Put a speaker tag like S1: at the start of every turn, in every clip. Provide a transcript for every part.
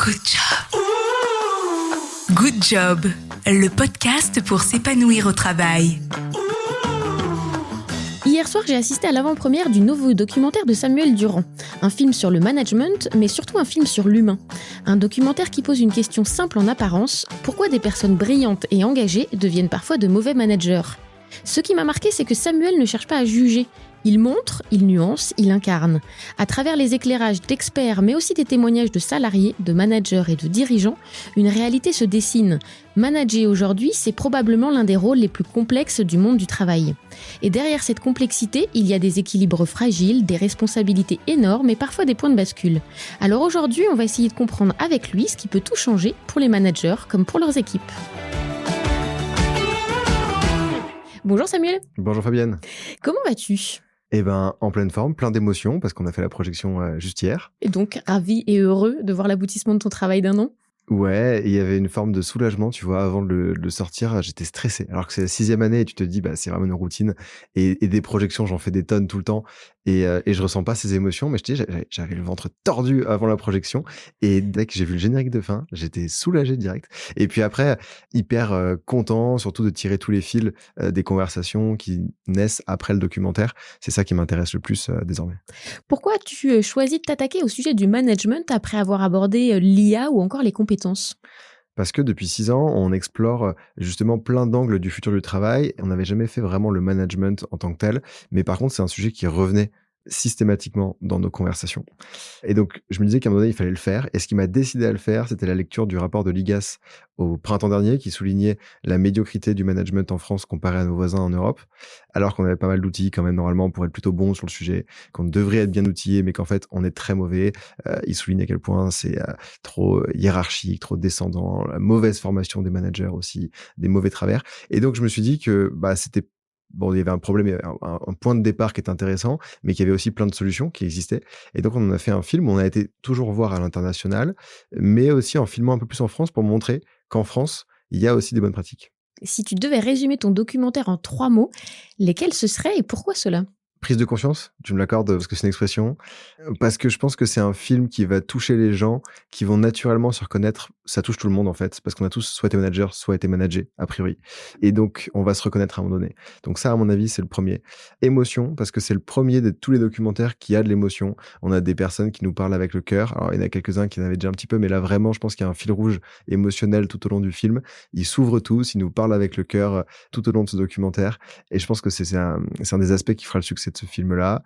S1: Good job. Good job, le podcast pour s'épanouir au travail.
S2: Hier soir, j'ai assisté à l'avant-première du nouveau documentaire de Samuel Durand. Un film sur le management, mais surtout un film sur l'humain. Un documentaire qui pose une question simple en apparence. Pourquoi des personnes brillantes et engagées deviennent parfois de mauvais managers ? Ce qui m'a marqué, c'est que Samuel ne cherche pas à juger. Il montre, il nuance, il incarne. À travers les éclairages d'experts, mais aussi des témoignages de salariés, de managers et de dirigeants, une réalité se dessine. Manager aujourd'hui, c'est probablement l'un des rôles les plus complexes du monde du travail. Et derrière cette complexité, il y a des équilibres fragiles, des responsabilités énormes et parfois des points de bascule. Alors aujourd'hui, on va essayer de comprendre avec lui ce qui peut tout changer pour les managers comme pour leurs équipes. Bonjour Samuel.
S3: Bonjour Fabienne.
S2: Comment vas-tu ?
S3: Eh ben, en pleine forme, plein d'émotions, parce qu'on a fait la projection juste hier.
S2: Et donc, ravi et heureux de voir l'aboutissement de ton travail d'un an ?
S3: Ouais, et il y avait une forme de soulagement, tu vois, avant de le sortir, j'étais stressé. Alors que c'est la 6e année et tu te dis, bah, c'est vraiment une routine. Et des projections, j'en fais des tonnes tout le temps. Et je ressens pas ces émotions, mais je te dis, j'avais le ventre tordu avant la projection. Et dès que j'ai vu le générique de fin, j'étais soulagé direct. Et puis après, hyper content, surtout de tirer tous les fils des conversations qui naissent après le documentaire. C'est ça qui m'intéresse le plus désormais.
S2: Pourquoi as-tu choisi de t'attaquer au sujet du management après avoir abordé l'IA ou encore les compétences ?
S3: Parce que depuis 6 ans, on explore justement plein d'angles du futur du travail. On n'avait jamais fait vraiment le management en tant que tel. Mais par contre, c'est un sujet qui revenait systématiquement dans nos conversations. Et donc, je me disais qu'à un moment donné, il fallait le faire. Et ce qui m'a décidé à le faire, c'était la lecture du rapport de l'IGAS au printemps dernier, qui soulignait la médiocrité du management en France comparé à nos voisins en Europe, alors qu'on avait pas mal d'outils quand même normalement pour être plutôt bon sur le sujet, qu'on devrait être bien outillé, mais qu'en fait, on est très mauvais. Il souligne à quel point c'est trop hiérarchique, trop descendant, la mauvaise formation des managers aussi, des mauvais travers. Et donc, je me suis dit que c'était bon, il y avait un problème, un point de départ qui est intéressant, mais qu'il y avait aussi plein de solutions qui existaient. Et donc, on en a fait un film. On a été toujours voir à l'international, mais aussi en filmant un peu plus en France pour montrer qu'en France, il y a aussi des bonnes pratiques.
S2: Si tu devais résumer ton documentaire en 3 mots, lesquels ce seraient et pourquoi cela ?
S3: Prise de conscience, tu me l'accordes parce que c'est une expression, parce que je pense que c'est un film qui va toucher les gens, qui vont naturellement se reconnaître. Ça touche tout le monde en fait, parce qu'on a tous soit été manager, soit été managé, a priori. Et donc, on va se reconnaître à un moment donné. Donc ça, à mon avis, c'est le premier. Émotion, parce que c'est le premier de tous les documentaires qui a de l'émotion. On a des personnes qui nous parlent avec le cœur. Alors, il y en a quelques-uns qui en avaient déjà un petit peu, mais là, vraiment, je pense qu'il y a un fil rouge émotionnel tout au long du film. Ils s'ouvrent tous, ils nous parlent avec le cœur tout au long de ce documentaire. Et je pense que c'est un des aspects qui fera le succès de ce film-là.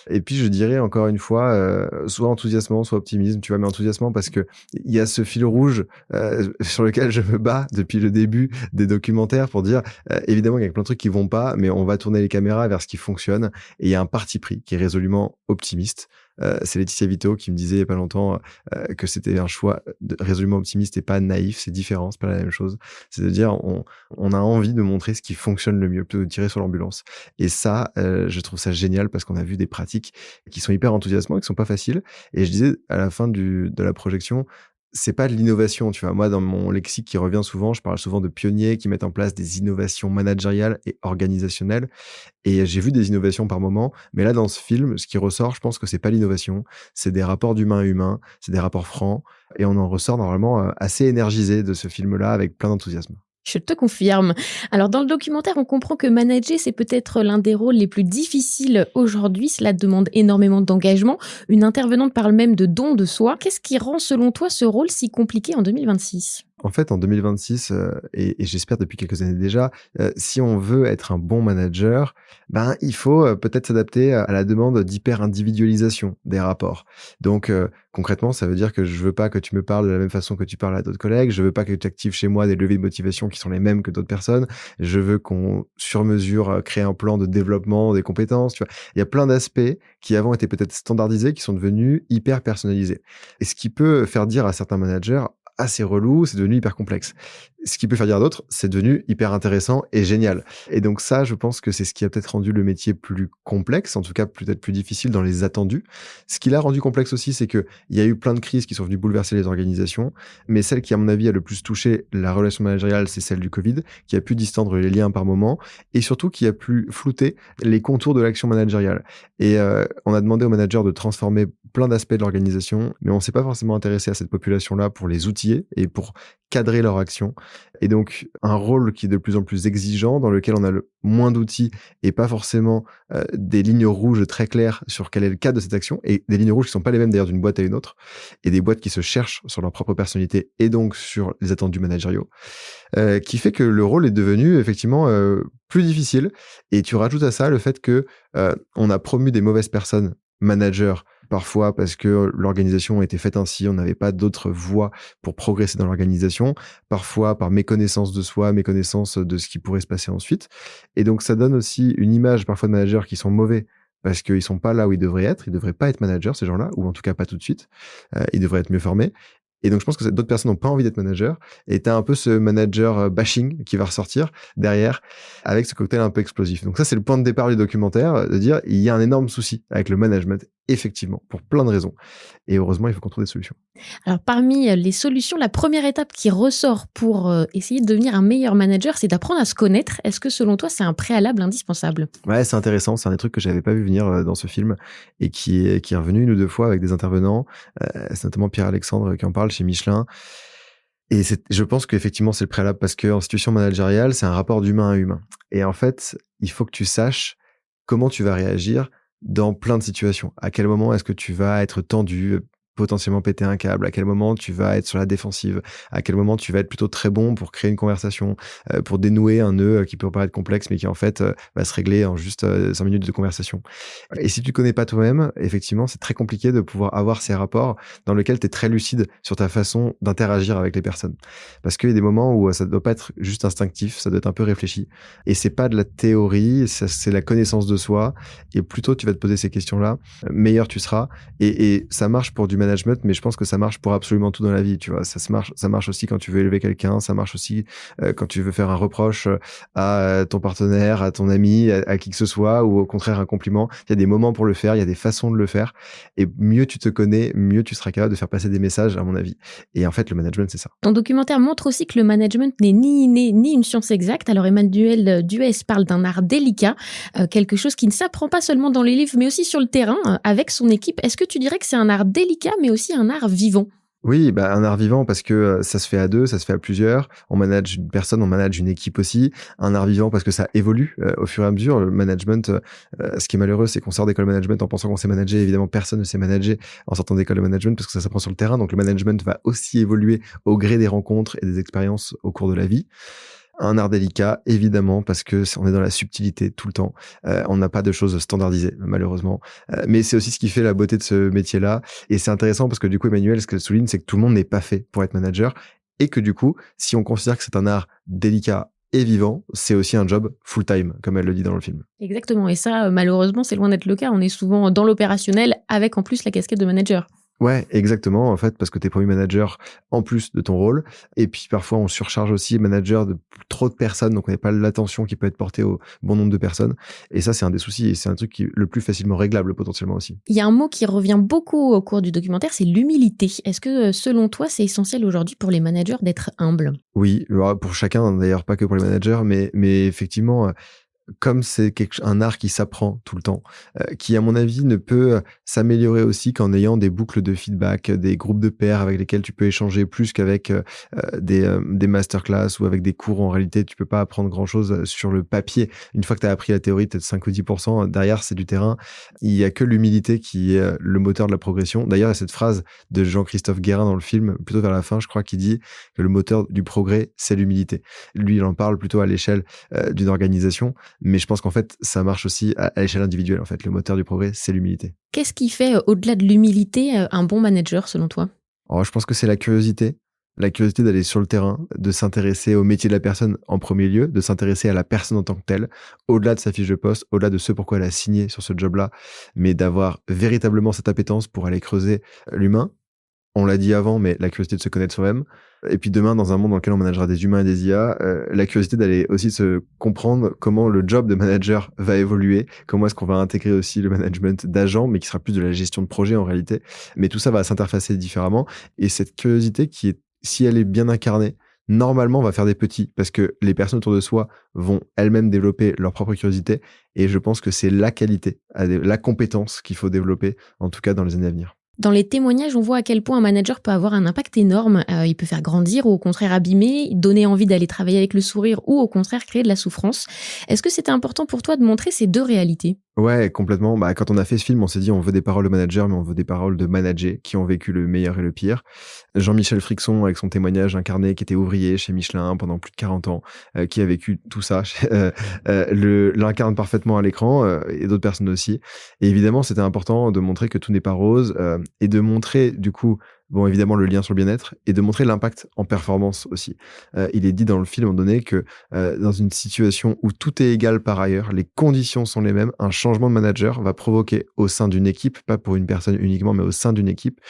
S3: Et puis, je dirais encore une fois, soit enthousiasmant, soit optimisme, tu vois, mais enthousiasmant parce que il y a ce fil rouge sur lequel je me bats depuis le début des documentaires pour dire, évidemment, il y a plein de trucs qui vont pas, mais on va tourner les caméras vers ce qui fonctionne. Et il y a un parti pris qui est résolument optimiste. C'est Laetitia Vito qui me disait il y a pas longtemps que c'était un choix résolument optimiste et pas naïf. C'est différent, c'est pas la même chose. C'est-à-dire, on a envie de montrer ce qui fonctionne le mieux, plutôt que de tirer sur l'ambulance. Et ça, je trouve ça génial parce qu'on a vu des pratiques qui sont hyper enthousiasmantes, qui sont pas faciles. Et je disais à la fin de la projection, c'est pas de l'innovation, tu vois. Moi, dans mon lexique qui revient souvent, je parle souvent de pionniers qui mettent en place des innovations managériales et organisationnelles. Et j'ai vu des innovations par moment, mais là, dans ce film, ce qui ressort, je pense que c'est pas l'innovation, c'est des rapports d'humain à humain, c'est des rapports francs, et on en ressort normalement assez énergisé de ce film-là avec plein d'enthousiasme.
S2: Je te confirme. Alors, dans le documentaire, on comprend que manager, c'est peut-être l'un des rôles les plus difficiles aujourd'hui. Cela demande énormément d'engagement. Une intervenante parle même de don de soi. Qu'est-ce qui rend, selon toi, ce rôle si compliqué en 2026 ?
S3: En fait, en 2026, et j'espère depuis quelques années déjà, si on veut être un bon manager, il faut peut-être s'adapter à la demande d'hyper-individualisation des rapports. Donc, concrètement, ça veut dire que je veux pas que tu me parles de la même façon que tu parles à d'autres collègues, je veux pas que tu actives chez moi des leviers de motivation qui sont les mêmes que d'autres personnes, je veux qu'on, sur mesure, crée un plan de développement des compétences, tu vois. Il y a plein d'aspects qui avant étaient peut-être standardisés, qui sont devenus hyper personnalisés. Et ce qui peut faire dire à certains managers, assez relou, c'est devenu hyper complexe. ce qui peut faire dire d'autres, c'est devenu hyper intéressant et génial. Et donc ça, je pense que c'est ce qui a peut-être rendu le métier plus complexe, en tout cas peut-être plus difficile dans les attendus. Ce qui l'a rendu complexe aussi, c'est qu'il y a eu plein de crises qui sont venues bouleverser les organisations, mais celle qui, à mon avis, a le plus touché la relation managériale, c'est celle du Covid, qui a pu distendre les liens par moment, et surtout qui a pu flouter les contours de l'action managériale. Et on a demandé aux managers de transformer plein d'aspects de l'organisation, mais on ne s'est pas forcément intéressé à cette population-là pour les outiller et pour cadrer leur action. Et donc, un rôle qui est de plus en plus exigeant, dans lequel on a le moins d'outils et pas forcément des lignes rouges très claires sur quel est le cadre de cette action, et des lignes rouges qui sont pas les mêmes d'ailleurs d'une boîte à une autre, et des boîtes qui se cherchent sur leur propre personnalité et donc sur les attendus managériaux, qui fait que le rôle est devenu effectivement plus difficile. Et tu rajoutes à ça le fait que on a promu des mauvaises personnes managers, parfois parce que l'organisation était faite ainsi, on n'avait pas d'autres voies pour progresser dans l'organisation, parfois par méconnaissance de soi, méconnaissance de ce qui pourrait se passer ensuite. Et donc ça donne aussi une image parfois de managers qui sont mauvais parce qu'ils sont pas là où ils devraient être, ils devraient pas être managers ces gens-là, ou en tout cas pas tout de suite, ils devraient être mieux formés. Et donc, je pense que d'autres personnes n'ont pas envie d'être manager. Et tu as un peu ce manager bashing qui va ressortir derrière avec ce cocktail un peu explosif. Donc ça, c'est le point de départ du documentaire, de dire il y a un énorme souci avec le management, effectivement, pour plein de raisons. Et heureusement, il faut qu'on trouve des solutions.
S2: Alors, parmi les solutions, la première étape qui ressort pour essayer de devenir un meilleur manager, c'est d'apprendre à se connaître. Est-ce que, selon toi, c'est un préalable indispensable ?
S3: Ouais, c'est intéressant. C'est un des trucs que j'avais pas vu venir dans ce film et qui est revenu une ou deux fois avec des intervenants. C'est notamment Pierre-Alexandre qui en parle chez Michelin. Et je pense qu'effectivement, c'est le préalable parce qu'en situation managériale, c'est un rapport d'humain à humain. Et en fait, il faut que tu saches comment tu vas réagir dans plein de situations. À quel moment est-ce que tu vas être tendu, potentiellement péter un câble, à quel moment tu vas être sur la défensive, à quel moment tu vas être plutôt très bon pour créer une conversation, pour dénouer un nœud qui peut paraître complexe mais qui en fait va se régler en juste 5 minutes de conversation. Et si tu connais pas toi-même, effectivement, c'est très compliqué de pouvoir avoir ces rapports dans lesquels tu es très lucide sur ta façon d'interagir avec les personnes. Parce qu'il y a des moments où ça ne doit pas être juste instinctif, ça doit être un peu réfléchi. Et c'est pas de la théorie, c'est la connaissance de soi. Et plus tôt tu vas te poser ces questions-là, meilleur tu seras. Et ça marche pour du management, mais je pense que ça marche pour absolument tout dans la vie, tu vois. Ça marche aussi quand tu veux élever quelqu'un, ça marche aussi quand tu veux faire un reproche à ton partenaire, à ton ami, à qui que ce soit, ou au contraire un compliment. Il y a des moments pour le faire, il y a des façons de le faire, et mieux tu te connais, mieux tu seras capable de faire passer des messages, à mon avis. Et en fait, le management, c'est ça.
S2: Ton documentaire montre aussi que le management n'est ni inné, ni une science exacte. Alors Emmanuel Duès parle d'un art délicat, quelque chose qui ne s'apprend pas seulement dans les livres, mais aussi sur le terrain, avec son équipe. Est-ce que tu dirais que c'est un art délicat, mais aussi un art vivant ?
S3: Oui, un art vivant parce que ça se fait à deux, ça se fait à plusieurs. On manage une personne, on manage une équipe aussi. Un art vivant parce que ça évolue au fur et à mesure. Le management, ce qui est malheureux, c'est qu'on sort d'école de management en pensant qu'on sait manager. Évidemment, personne ne sait manager en sortant d'école de management parce que ça s'apprend sur le terrain. Donc, le management va aussi évoluer au gré des rencontres et des expériences au cours de la vie. Un art délicat, évidemment, parce que on est dans la subtilité tout le temps. On n'a pas de choses standardisées, malheureusement. Mais c'est aussi ce qui fait la beauté de ce métier-là. Et c'est intéressant parce que du coup, Emmanuel, ce qu'elle souligne, c'est que tout le monde n'est pas fait pour être manager. Et que du coup, si on considère que c'est un art délicat et vivant, c'est aussi un job full-time, comme elle le dit dans le film.
S2: Exactement. Et ça, malheureusement, c'est loin d'être le cas. On est souvent dans l'opérationnel avec en plus la casquette de manager.
S3: Ouais, exactement, en fait, parce que t'es promu manager en plus de ton rôle. Et puis, parfois, on surcharge aussi manager de trop de personnes, donc on n'a pas l'attention qui peut être portée au bon nombre de personnes. Et ça, c'est un des soucis, et c'est un truc qui est le plus facilement réglable, potentiellement aussi.
S2: Il y a un mot qui revient beaucoup au cours du documentaire, c'est l'humilité. Est-ce que, selon toi, c'est essentiel aujourd'hui pour les managers d'être humbles ?
S3: Oui, pour chacun, d'ailleurs, pas que pour les managers, mais effectivement, comme c'est un art qui s'apprend tout le temps, qui, à mon avis, ne peut s'améliorer aussi qu'en ayant des boucles de feedback, des groupes de pairs avec lesquels tu peux échanger plus qu'avec des masterclass ou avec des cours. En réalité, tu peux pas apprendre grand-chose sur le papier. Une fois que tu as appris la théorie, peut-être 5 ou 10%, derrière, c'est du terrain. Il y a que l'humilité qui est le moteur de la progression. D'ailleurs, il y a cette phrase de Jean-Christophe Guérin dans le film, plutôt vers la fin, je crois, qui dit que le moteur du progrès, c'est l'humilité. Lui, il en parle plutôt à l'échelle d'une organisation. Mais je pense qu'en fait, ça marche aussi à l'échelle individuelle. En fait, le moteur du progrès, c'est l'humilité.
S2: Qu'est-ce qui fait, au-delà de l'humilité, un bon manager, selon toi ?
S3: Alors, je pense que c'est la curiosité d'aller sur le terrain, de s'intéresser au métier de la personne en premier lieu, de s'intéresser à la personne en tant que telle, au-delà de sa fiche de poste, au-delà de ce pourquoi elle a signé sur ce job-là, mais d'avoir véritablement cette appétence pour aller creuser l'humain. On l'a dit avant, mais la curiosité de se connaître soi-même. Et puis demain, dans un monde dans lequel on managera des humains et des IA, la curiosité d'aller aussi se comprendre comment le job de manager va évoluer, comment est-ce qu'on va intégrer aussi le management d'agents, mais qui sera plus de la gestion de projet en réalité. Mais tout ça va s'interfacer différemment. Et cette curiosité qui est, si elle est bien incarnée, normalement, on va faire des petits parce que les personnes autour de soi vont elles-mêmes développer leur propre curiosité. Et je pense que c'est la qualité, la compétence qu'il faut développer, en tout cas dans les années à venir.
S2: Dans les témoignages, on voit à quel point un manager peut avoir un impact énorme. Il peut faire grandir ou au contraire abîmer, donner envie d'aller travailler avec le sourire ou au contraire créer de la souffrance. Est-ce que c'était important pour toi de montrer ces deux réalités ?
S3: Ouais, complètement. Quand on a fait ce film, on s'est dit on veut des paroles de manager, mais on veut des paroles de managers qui ont vécu le meilleur et le pire. Jean-Michel Frixon, avec son témoignage incarné, qui était ouvrier chez Michelin pendant plus de 40 ans, qui a vécu tout ça, l'incarne parfaitement à l'écran, et d'autres personnes aussi. Et évidemment, c'était important de montrer que tout n'est pas rose, et de montrer, du coup, bon, évidemment, le lien sur le bien-être, et de montrer l'impact en performance aussi. Il est dit dans le film, à un moment donné, que dans une situation où tout est égal par ailleurs, les conditions sont les mêmes, un changement de manager va provoquer au sein d'une équipe, pas pour une personne uniquement, mais au sein d'une équipe,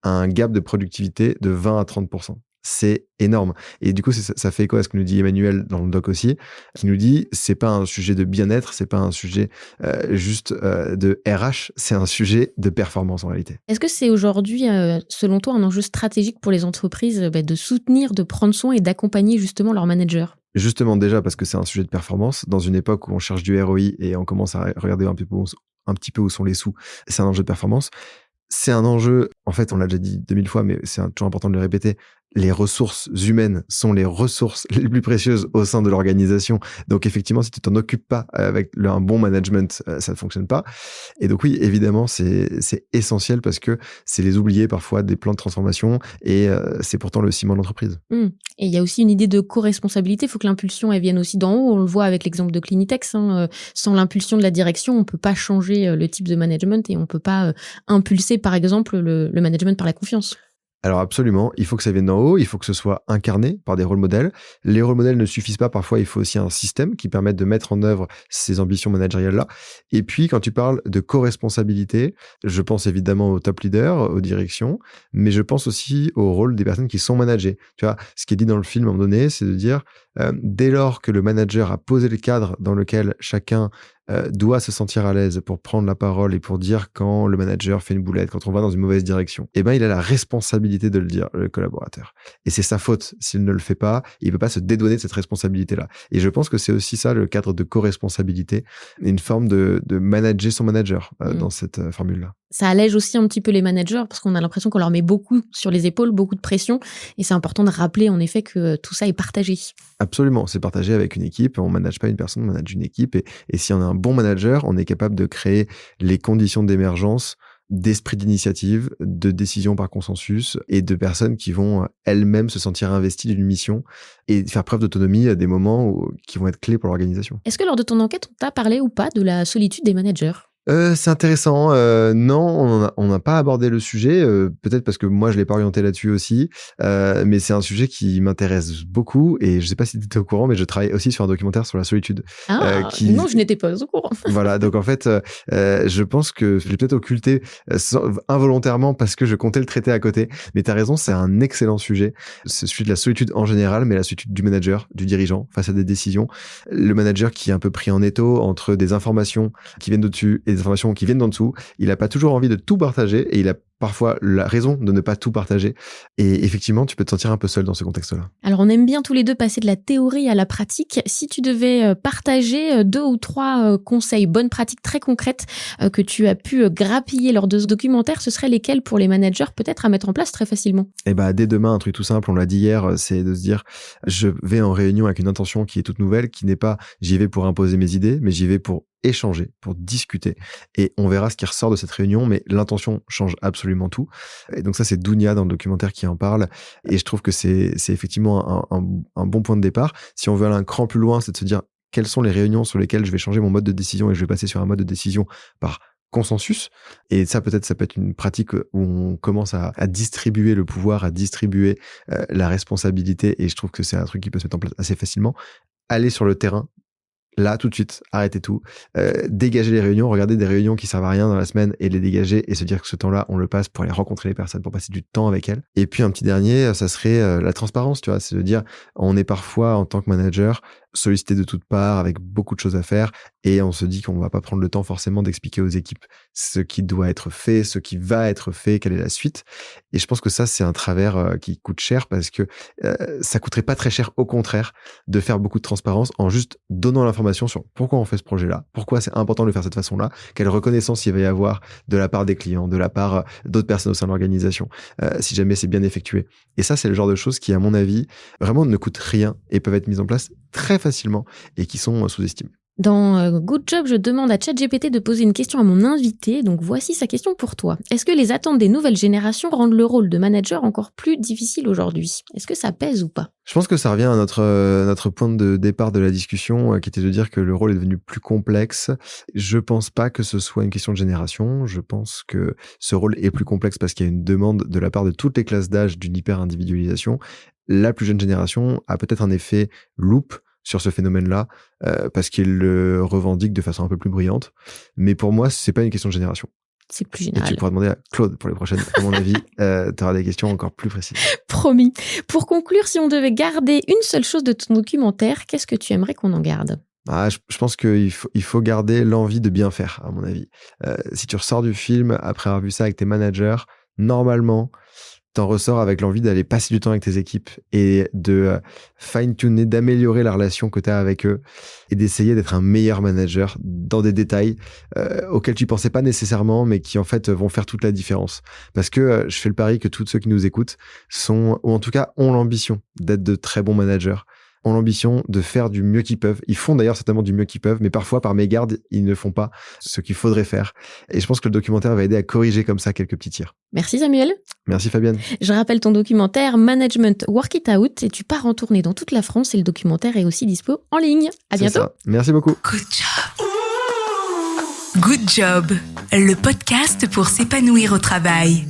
S3: un gap de productivité de 20 à 30%. C'est énorme. Et du coup, ça fait écho à ce que nous dit Emmanuel dans le doc aussi, qui nous dit, c'est pas un sujet de bien-être, c'est pas un sujet juste de RH, c'est un sujet de performance en réalité.
S2: Est-ce que c'est aujourd'hui, selon toi, un enjeu stratégique pour les entreprises de soutenir, de prendre soin et d'accompagner justement leurs managers ?
S3: Justement, déjà parce que c'est un sujet de performance, dans une époque où on cherche du ROI et on commence à regarder un petit peu où sont les sous, c'est un enjeu de performance. C'est un enjeu, en fait, on l'a déjà dit 2000 fois, mais c'est toujours important de le répéter. Les ressources humaines sont les ressources les plus précieuses au sein de l'organisation. Donc, effectivement, si tu t'en occupes pas avec un bon management, ça ne fonctionne pas. Et donc, oui, évidemment, c'est essentiel parce que c'est les oubliés parfois des plans de transformation et c'est pourtant le ciment de l'entreprise.
S2: Et il y a aussi une idée de co-responsabilité. Il faut que l'impulsion, elle vienne aussi d'en haut. On le voit avec l'exemple de Clinitex. Sans l'impulsion de la direction, on peut pas changer le type de management et on peut pas impulser, par exemple, le management par la confiance.
S3: Alors absolument, il faut que ça vienne d'en haut, il faut que ce soit incarné par des rôles modèles. Les rôles modèles ne suffisent pas, parfois il faut aussi un système qui permette de mettre en œuvre ces ambitions managériales-là. Et puis quand tu parles de co-responsabilité, je pense évidemment aux top leaders, aux directions, mais je pense aussi au rôle des personnes qui sont managées. Tu vois, ce qui est dit dans le film à un moment donné, c'est de dire, dès lors que le manager a posé le cadre dans lequel chacun doit se sentir à l'aise pour prendre la parole et pour dire quand le manager fait une boulette, quand on va dans une mauvaise direction, il a la responsabilité de le dire, le collaborateur. Et c'est sa faute s'il ne le fait pas, il peut pas se dédouaner de cette responsabilité-là. Et je pense que c'est aussi ça le cadre de co-responsabilité, une forme de manager son manager dans cette formule-là.
S2: Ça allège aussi un petit peu les managers parce qu'on a l'impression qu'on leur met beaucoup sur les épaules, beaucoup de pression. Et c'est important de rappeler en effet que tout ça est partagé.
S3: Absolument, c'est partagé avec une équipe. On ne manage pas une personne, on manage une équipe. Et si on a un bon manager, on est capable de créer les conditions d'émergence, d'esprit d'initiative, de décision par consensus et de personnes qui vont elles-mêmes se sentir investies d'une mission et faire preuve d'autonomie à des moments qui vont être clés pour l'organisation.
S2: Est-ce que lors de ton enquête, on t'a parlé ou pas de la solitude des managers ?
S3: C'est intéressant. Non, on n'a pas abordé le sujet. Peut-être parce que moi, je l'ai pas orienté là-dessus aussi. Mais c'est un sujet qui m'intéresse beaucoup. Et je sais pas si tu étais au courant, mais je travaille aussi sur un documentaire sur la solitude.
S2: Non, je n'étais pas au courant.
S3: Voilà. Donc, en fait, je pense que je l'ai peut-être occulté involontairement parce que je comptais le traiter à côté. Mais tu as raison, c'est un excellent sujet. C'est celui de la solitude en général, mais la solitude du manager, du dirigeant face à des décisions. Le manager qui est un peu pris en étau entre des informations qui viennent d'au-dessus et des informations qui viennent d'en dessous. Il n'a pas toujours envie de tout partager et il a parfois la raison de ne pas tout partager. Et effectivement, tu peux te sentir un peu seul dans ce contexte-là.
S2: Alors, on aime bien tous les deux passer de la théorie à la pratique. Si tu devais partager 2 ou 3 conseils, bonnes pratiques très concrètes que tu as pu grappiller lors de ce documentaire, ce seraient lesquels pour les managers peut-être à mettre en place très facilement ?
S3: Et dès demain, un truc tout simple, on l'a dit hier, c'est de se dire, je vais en réunion avec une intention qui est toute nouvelle, qui n'est pas j'y vais pour imposer mes idées, mais j'y vais pour échanger, pour discuter. Et on verra ce qui ressort de cette réunion, mais l'intention change absolument tout. Et donc ça, c'est Dounia dans le documentaire qui en parle. Et je trouve que c'est effectivement un bon point de départ. Si on veut aller un cran plus loin, c'est de se dire quelles sont les réunions sur lesquelles je vais changer mon mode de décision et je vais passer sur un mode de décision par consensus. Et ça, peut-être, ça peut être une pratique où on commence à distribuer le pouvoir, à distribuer la responsabilité. Et je trouve que c'est un truc qui peut se mettre en place assez facilement. Aller sur le terrain, Là, tout de suite, arrêtez tout. Dégagez les réunions, regardez des réunions qui servent à rien dans la semaine et les dégager et se dire que ce temps-là, on le passe pour aller rencontrer les personnes, pour passer du temps avec elles. Et puis, un petit dernier, ça serait la transparence, tu vois. C'est de dire, on est parfois, en tant que manager, sollicité de toutes parts avec beaucoup de choses à faire et on se dit qu'on va pas prendre le temps forcément d'expliquer aux équipes ce qui doit être fait, ce qui va être fait, quelle est la suite. Et je pense que ça, c'est un travers qui coûte cher parce que ça coûterait pas très cher, au contraire, de faire beaucoup de transparence en juste donnant l'information sur pourquoi on fait ce projet-là, pourquoi c'est important de le faire de cette façon-là, quelle reconnaissance il va y avoir de la part des clients, de la part d'autres personnes au sein de l'organisation, si jamais c'est bien effectué. Et ça, c'est le genre de choses qui, à mon avis, vraiment ne coûtent rien et peuvent être mises en place très facilement et qui sont sous-estimées.
S2: Dans Good Job, je demande à ChatGPT de poser une question à mon invité, donc voici sa question pour toi. Est-ce que les attentes des nouvelles générations rendent le rôle de manager encore plus difficile aujourd'hui ? Est-ce que ça pèse ou pas ?
S3: Je pense que ça revient à notre point de départ de la discussion, qui était de dire que le rôle est devenu plus complexe. Je pense pas que ce soit une question de génération. Je pense que ce rôle est plus complexe parce qu'il y a une demande de la part de toutes les classes d'âge d'une hyper-individualisation. La plus jeune génération a peut-être un effet loupe sur ce phénomène-là, parce qu'il le revendique de façon un peu plus brillante. Mais pour moi, c'est pas une question de génération.
S2: C'est plus
S3: Et
S2: général.
S3: tu pourras demander à Claude pour les prochaines. À mon avis, tu auras des questions encore plus précises.
S2: Promis. Pour conclure, si on devait garder une seule chose de ton documentaire, qu'est-ce que tu aimerais qu'on en garde ?
S3: Je pense qu'il faut garder l'envie de bien faire, à mon avis. Si tu ressors du film après avoir vu ça avec tes managers, normalement, t'en ressors avec l'envie d'aller passer du temps avec tes équipes et de fine-tuner, d'améliorer la relation que tu as avec eux et d'essayer d'être un meilleur manager dans des détails auxquels tu pensais pas nécessairement, mais qui en fait vont faire toute la différence. Parce que je fais le pari que tous ceux qui nous écoutent sont, ou en tout cas ont l'ambition d'être de très bons managers, ont l'ambition de faire du mieux qu'ils peuvent. Ils font d'ailleurs certainement du mieux qu'ils peuvent, mais parfois, par mégarde, ils ne font pas ce qu'il faudrait faire. Et je pense que le documentaire va aider à corriger comme ça quelques petits tirs.
S2: Merci Samuel.
S3: Merci Fabienne.
S2: Je rappelle ton documentaire Management Work It Out et tu pars en tournée dans toute la France et le documentaire est aussi dispo en ligne. À bientôt.
S3: Ça. Merci beaucoup.
S1: Good job. Good Job, le podcast pour s'épanouir au travail.